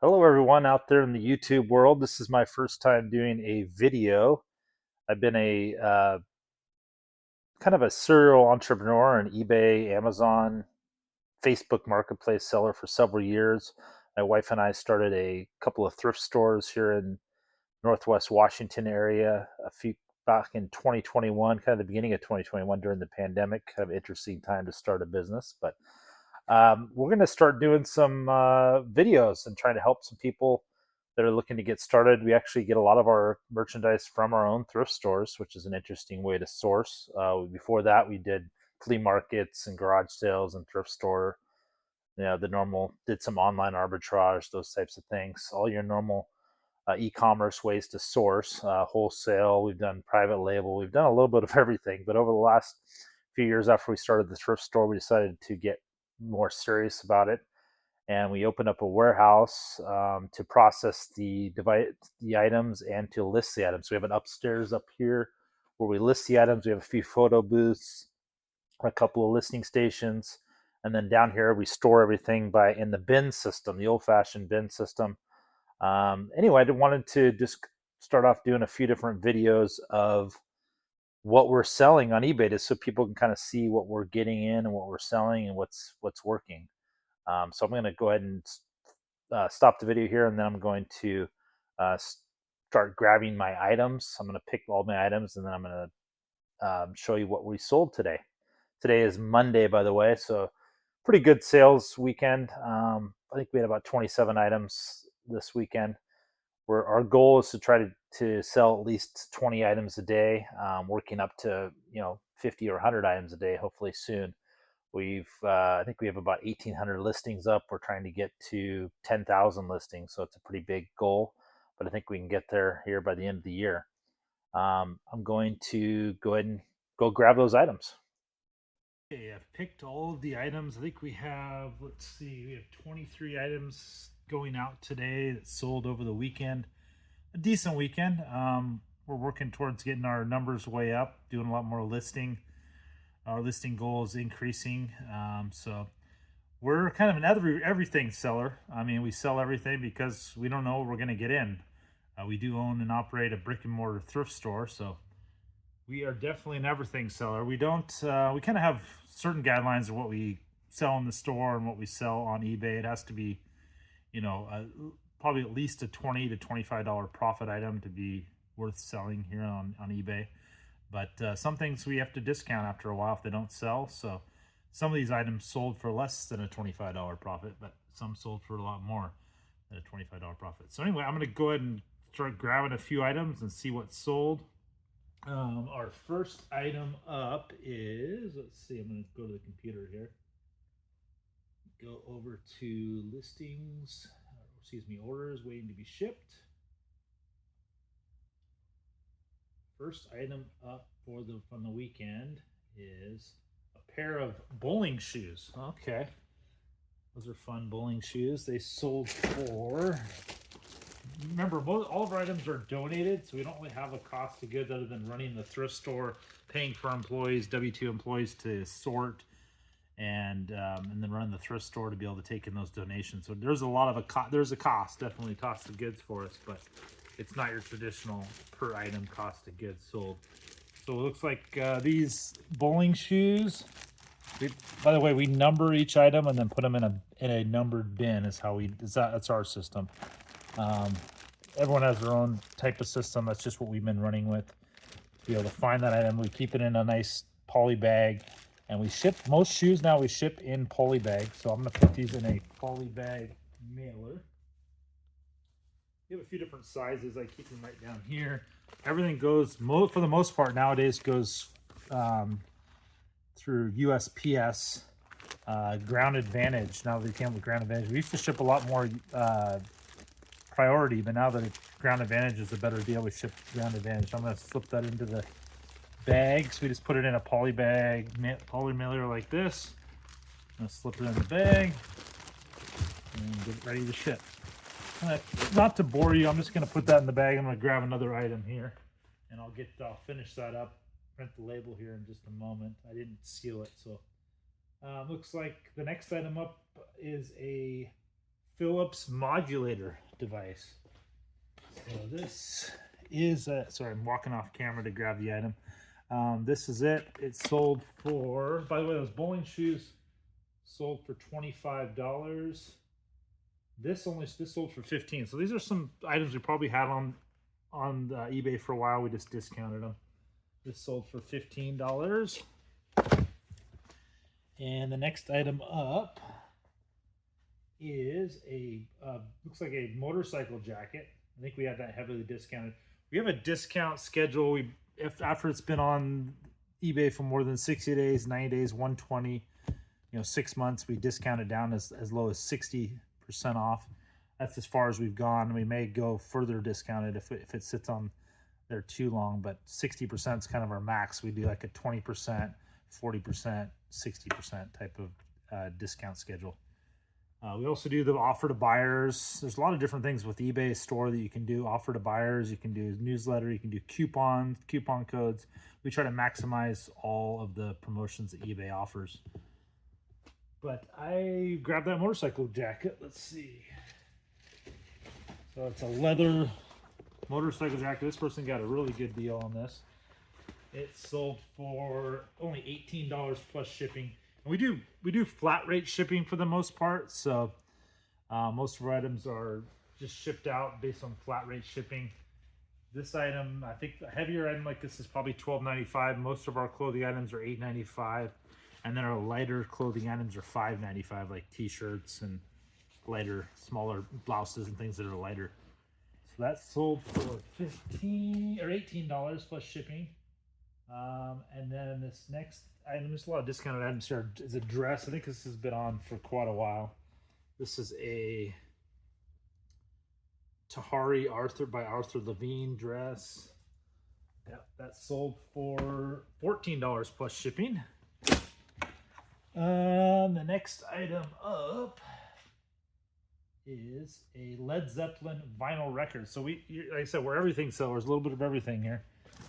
Hello, everyone out there in the YouTube world. This is my first time doing a video. I've been a kind of a serial entrepreneur on eBay, Amazon, Facebook Marketplace seller for several years. My wife and I started a couple of thrift stores here in Northwest Washington area a few back in 2021, kind of the beginning of 2021 during the pandemic. Kind of interesting time to start a business, but we're going to start doing some videos and trying to help some people that are looking to get started. We actually get a lot of our merchandise from our own thrift stores, which is an interesting way to source. Before that, we did flea markets and garage sales and thrift store. The normal, did some online arbitrage, those types of things. All your normal e-commerce ways to source, wholesale. We've done private label. We've done a little bit of everything. But over the last few years after we started the thrift store, we decided to get more serious about it, and we opened up a warehouse to process the items and to list the items. So we have an upstairs up here where we list the items. We have a few photo booths, a couple of listing stations, and then down here we store everything by in the bin system, the old-fashioned bin system. Anyway, I wanted to just start off doing a few different videos of what we're selling on eBay, just so people can kind of see what we're getting in and what we're selling and what's working. So I'm going to go ahead and stop the video here, and then I'm going to start grabbing my items. I'm going to pick all my items, and then I'm going to show you what we sold today. Today is Monday, by the way, so pretty good sales weekend. I think we had about 27 items this weekend. Where our goal is to try to sell at least 20 items a day, working up to 50 or 100 items a day, hopefully soon. I think we have about 1,800 listings up. We're trying to get to 10,000 listings, so it's a pretty big goal, but I think we can get there here by the end of the year. I'm going to go ahead and go grab those items. Okay, I've picked all of the items. I think we have, let's see, we have 23 items going out today that sold over the weekend. A decent weekend. We're working towards getting our numbers way up, doing a lot more listing. Our listing goal is increasing. So we're kind of an everything seller. I mean, we sell everything because we don't know what we're going to get in. We do own and operate a brick and mortar thrift store, so we are definitely an everything seller. We don't. We kind of have certain guidelines of what we sell in the store and what we sell on eBay. It has to be, probably at least a $20 to $25 profit item to be worth selling here on eBay. But some things we have to discount after a while if they don't sell. So some of these items sold for less than a $25 profit, but some sold for a lot more than a $25 profit. So anyway, I'm going to go ahead and start grabbing a few items and see what's sold. Our first item up is, let's see, I'm going to go to the computer here. Go over to listings, orders waiting to be shipped. First item up from the weekend is a pair of bowling shoes. Okay, those are fun bowling shoes. They sold for, remember, all of our items are donated, so we don't really have a cost of goods other than running the thrift store, paying for employees, W-2 employees to sort, and then running the thrift store to be able to take in those donations. So there's a lot of there's a cost, definitely cost of goods for us, but it's not your traditional per item cost of goods sold. So it looks like these bowling shoes. By the way, we number each item and then put them in a numbered bin. That's our system. Everyone has their own type of system. That's just what we've been running with. To be able to find that item, we keep it in a nice poly bag, and we ship most shoes now. We ship in poly bags. So I'm going to put these in a poly bag mailer. We have a few different sizes. I keep them right down here. Everything goes, for the most part nowadays, goes through USPS Ground Advantage. Now they came with Ground Advantage. We used to ship a lot more Priority, but now that Ground Advantage is a better deal, we ship Ground Advantage. I'm going to slip that into the bag. So we just put it in a poly mailer like this. I'm going to slip it in the bag and get it ready to ship. Not to bore you, I'm just going to put that in the bag. I'm going to grab another item here, and I'll finish that up, print the label here in just a moment. I didn't seal it, so looks like the next item up is a Philips modulator device. So this is sorry, I'm walking off camera to grab the item. This is it. It sold for, by the way, those bowling shoes sold for $25. This sold for $15. So these are some items we probably had on eBay for a while. We just discounted them. This sold for $15. And the next item up is a looks like a motorcycle jacket. I think we had that heavily discounted. We have a discount schedule. After it's been on eBay for more than 60 days, 90 days, 120, 6 months, we discount it down as low as 60% off. That's as far as we've gone. We may go further discounted if it sits on there too long, but 60% is kind of our max. We do like a 20%, 40%, 60% type of discount schedule. We also do the offer to buyers. There's a lot of different things with eBay store that you can do. Offer to buyers, you can do newsletter, you can do coupon codes. We try to maximize all of the promotions that eBay offers. But I grabbed that motorcycle jacket. Let's see. So it's a leather motorcycle jacket. This person got a really good deal on this. It sold for only $18 plus shipping. And we do flat rate shipping for the most part. So most of our items are just shipped out based on flat rate shipping. This item, I think a heavier item like this is probably $12.95. Most of our clothing items are $8.95. And then our lighter clothing items are $5.95, like t-shirts and lighter, smaller blouses and things that are lighter. So that sold for $18 plus shipping. And then this next item, there's a lot of discounted items here, is a dress. I think this has been on for quite a while. This is a Tahari by Arthur Levine dress. Yep, that sold for $14 plus shipping. The next item up is a Led Zeppelin vinyl record. So like I said, we're everything sellers, a little bit of everything here.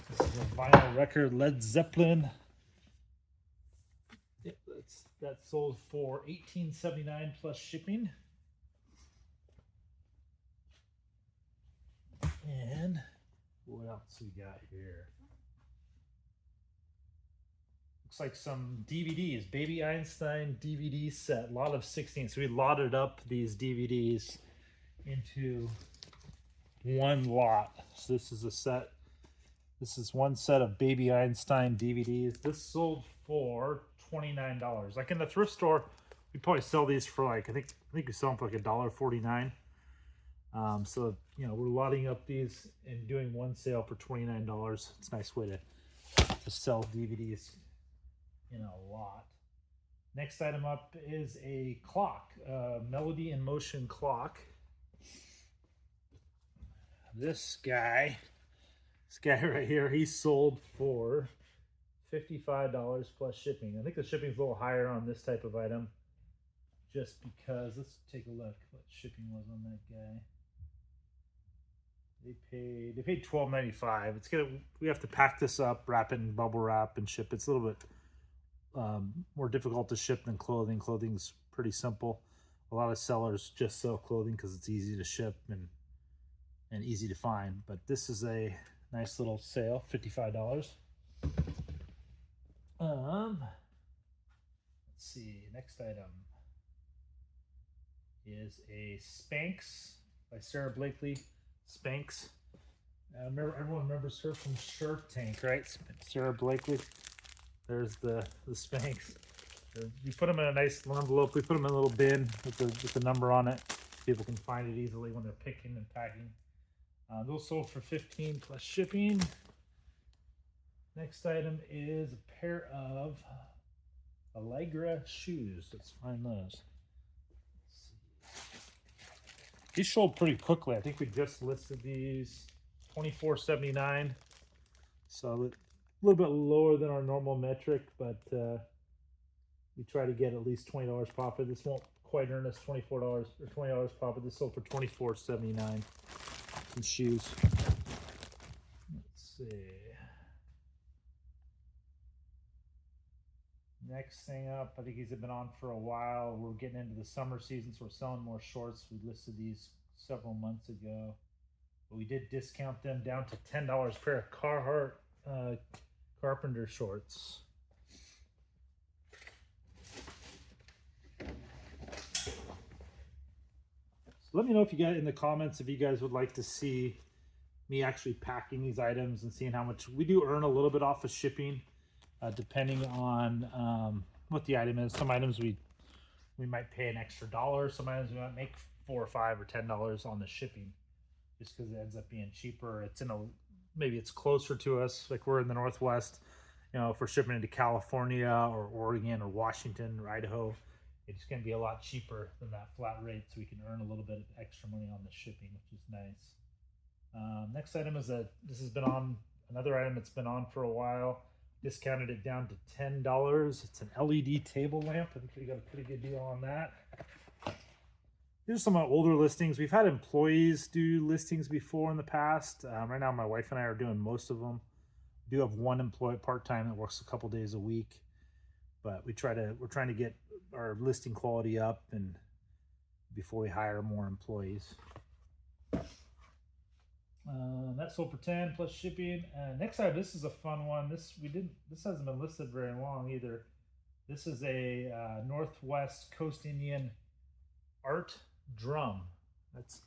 This is a vinyl record, Led Zeppelin. Yep, that sold for $18.79 plus shipping. And what else we got here? Looks like some DVDs, Baby Einstein DVD set, a lot of 16. So we lotted up these DVDs into one lot. So this is a set. This is one set of Baby Einstein DVDs. This sold for $29. Like in the thrift store, we probably sell these for like, I think we sell them for like $1.49. So we're lotting up these and doing one sale for $29. It's a nice way to sell DVDs in a lot. Next item up is a clock, Melody in Motion clock. This guy right here, he sold for $55 plus shipping. I think the shipping's a little higher on this type of item, just because, let's take a look what shipping was on that guy. They paid $12.95. We have to pack this up, wrap it in bubble wrap, and ship. It's a little bit more difficult to ship than clothing. Clothing's pretty simple. A lot of sellers just sell clothing because it's easy to ship and easy to find. But this is a nice little sale, $55. Let's see. Next item is a Spanx by Sarah Blakely. Spanx. Everyone remembers her from Shark Tank, right? Sarah Blakely. There's the Spanx. You put them in a nice envelope. We put them in a little bin with the number on it. People can find it easily when they're picking and packing. Those sold for $15 plus shipping. Next item is a pair of Allegra shoes. Let's find those. These sold pretty quickly. I think we just listed these $24.79. So a little bit lower than our normal metric, but we try to get at least $20 profit. This won't quite earn us $24 or $20 profit. This sold for $24.79 in shoes. Let's see. Next thing up, I think these have been on for a while. We're getting into the summer season, so we're selling more shorts. We listed these several months ago, but we did discount them down to $10 pair of Carhartt carpenter shorts. So let me know if you guys in the comments if you guys would like to see me actually packing these items and seeing how much we do earn a little bit off of shipping, depending on what the item is. Some items we might pay an extra dollar. Some items we might make $4 or $5 or $10 on the shipping, just because it ends up being cheaper. It's maybe it's closer to us, like we're in the Northwest. You know, if we're shipping into California or Oregon or Washington or Idaho, it's going to be a lot cheaper than that flat rate, so we can earn a little bit of extra money on the shipping, which is nice. Next item is this has been on, another item that's been on for a while. Discounted it down to $10. It's an LED table lamp. I think we got a pretty good deal on that. Here's some older listings. We've had employees do listings before in the past. Right now, my wife and I are doing most of them. We do have one employee part-time that works a couple days a week, but we're trying to get our listing quality up and before we hire more employees. That sold for $10 plus shipping. Next item, this is a fun one. This hasn't been listed very long either. This is a Northwest Coast Indian art drum. It's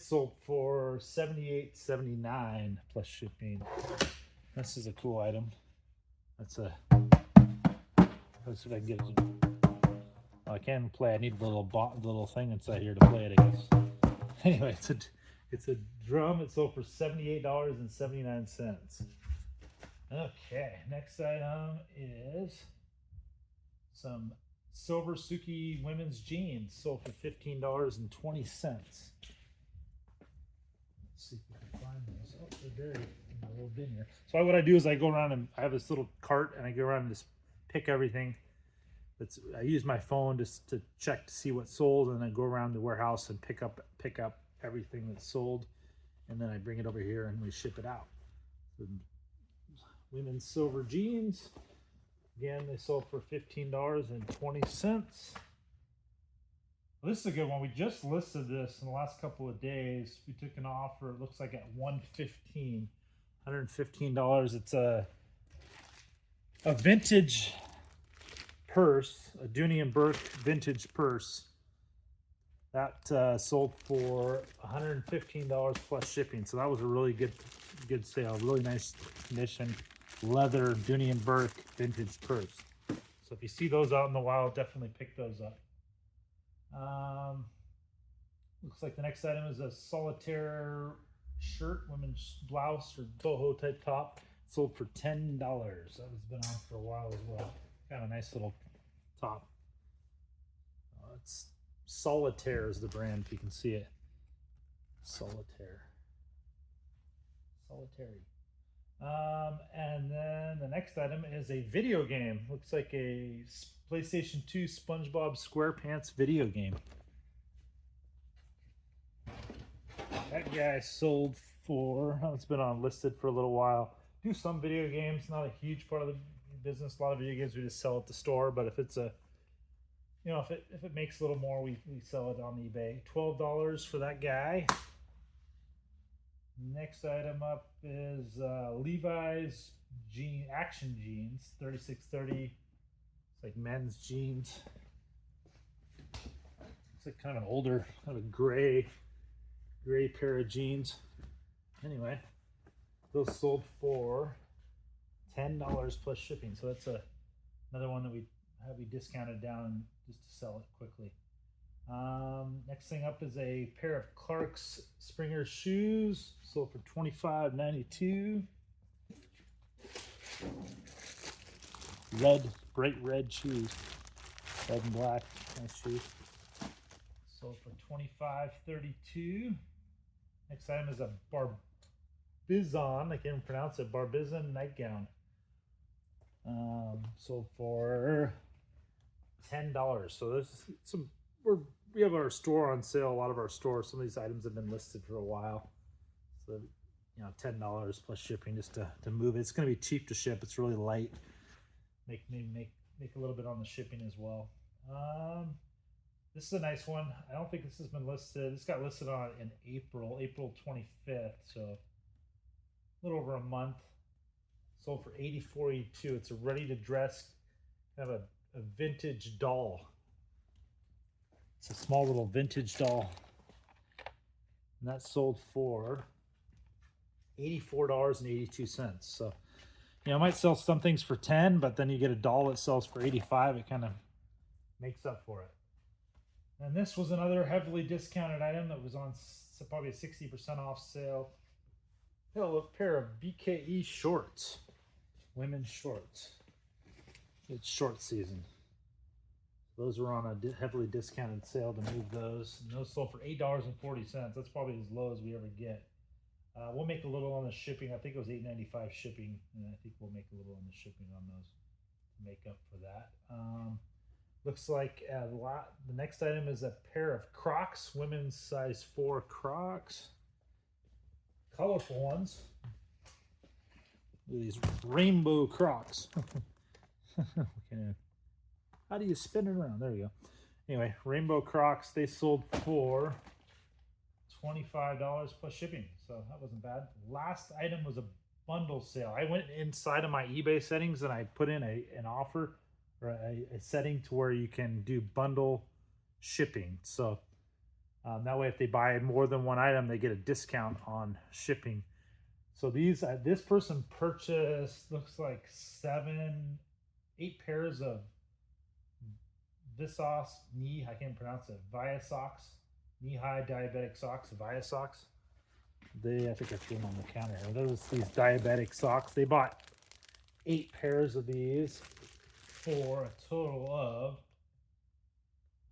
sold for $78.79 plus shipping. This is a cool item. Let's see if I can get it. Oh, I can't play. I need the little thing inside here to play it, I guess. Anyway, it's a drum. It sold for $78.79. Okay, next item is some silver Suki women's jeans, sold for $15.20. Let's see if we can find those. Oh, they're buried in a little bin here. So what I do is I go around and I have this little cart and I go around and just pick everything. I use my phone just to check to see what's sold, and then I go around the warehouse and pick up everything that's sold, and then I bring it over here and we ship it out. The women's silver jeans, again, they sold for $15.20. Well, this is a good one. We just listed this in the last couple of days. We took an offer, it looks like at $115. It's a vintage purse, a Dooney and Burke vintage purse. That sold for $115 plus shipping. So that was a really good sale. Really nice condition, leather Dooney and Burke vintage purse. So if you see those out in the wild, definitely pick those up. Looks like the next item is a solitaire shirt, women's blouse or boho type top. Sold for $10. That has been on for a while as well. Kind of a nice little top. It's Solitaire is the brand, if you can see it. Solitaire. And then the next item is a video game. Looks like a PlayStation 2 SpongeBob SquarePants video game. That guy sold for, it's been on listed for a little while. Do some video games, not a huge part of the business. A lot of video games we just sell at the store, but if it's if it makes a little more, we sell it on eBay. $12 for that guy. Next item up is Levi's action jeans, 3630. It's like men's jeans. It's like kind of an older, kind of gray pair of jeans. Anyway, those sold for $10 plus shipping. So that's another one that we discounted down just to sell it quickly. Next thing up is a pair of Clark's Springer shoes, sold for $25.92. Bright red shoes, red and black, nice shoes. Sold for $25.32. Next item is a Barbizon, I can't even pronounce it, Barbizon nightgown. Sold for $10. So there's we have our store on sale. A lot of our stores, some of these items have been listed for a while. So $10 plus shipping just to move it. It's going to be cheap to ship. It's really light. Make make a little bit on the shipping as well. This is a nice one. I don't think this has been listed. This got listed on in April 25th, so a little over a month. Sold for $84.82. It's a ready to dress, kind of a vintage doll. It's a small little vintage doll. And that sold for $84.82. So, you know, I might sell some things for 10, but then you get a doll that sells for 85. It kind of makes up for it. And this was another heavily discounted item that was on probably a 60% off sale. A pair of BKE shorts, women's shorts. It's short season. Those were on a heavily discounted sale to move those. And those sold for $8.40. That's probably as low as we ever get. We'll make a little on the shipping. I think it was $8.95 shipping, and I think we'll make a little on the shipping on those to make up for that. Looks like the next item is a pair of Crocs, women's size 4 Crocs. Colorful ones. These rainbow Crocs. How do you spin it around? There we go. Anyway, rainbow Crocs. They sold for $25 plus shipping, so that wasn't bad. Last item was a bundle sale. I went inside of my eBay settings and I put in an offer or a setting to where you can do bundle shipping. So that way, if they buy more than one item, they get a discount on shipping. So this person purchased, looks like 8 pairs of Visos knee, I can't pronounce it, Via socks, knee-high diabetic socks, Via socks. I think I threw them on the counter here. There was these diabetic socks. They bought 8 pairs of these for a total of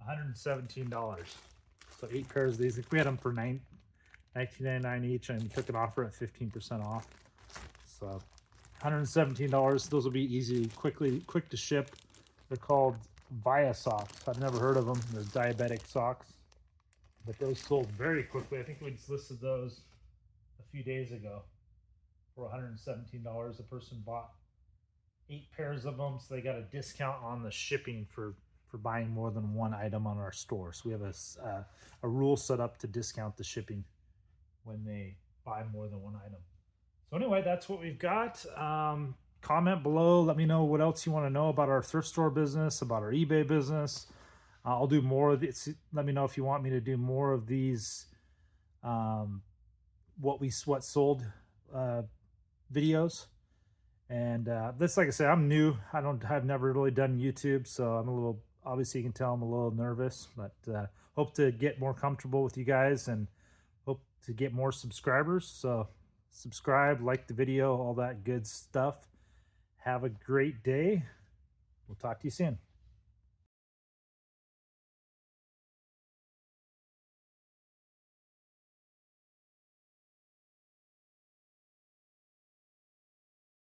$117. So 8 pairs of these. If we had them for $19.99 each and took an offer at 15% off. So $117. Those will be easy, quick to ship. They're called Via socks. I've never heard of them. They're diabetic socks. But those sold very quickly. I think we just listed those a few days ago for $117. The person bought 8 pairs of them, so they got a discount on the shipping for buying more than one item on our store. So we have a rule set up to discount the shipping when they buy more than one item. So anyway, that's what we've got. Comment below. Let me know what else you want to know about our thrift store business, about our eBay business. I'll do more of this. Let me know if you want me to do more of these what sold videos. And this, like I said, I'm new. I've never really done YouTube, so I'm a little, obviously you can tell I'm a little nervous, but hope to get more comfortable with you guys and hope to get more subscribers. So subscribe, like the video, all that good stuff. Have a great day. We'll talk to you soon.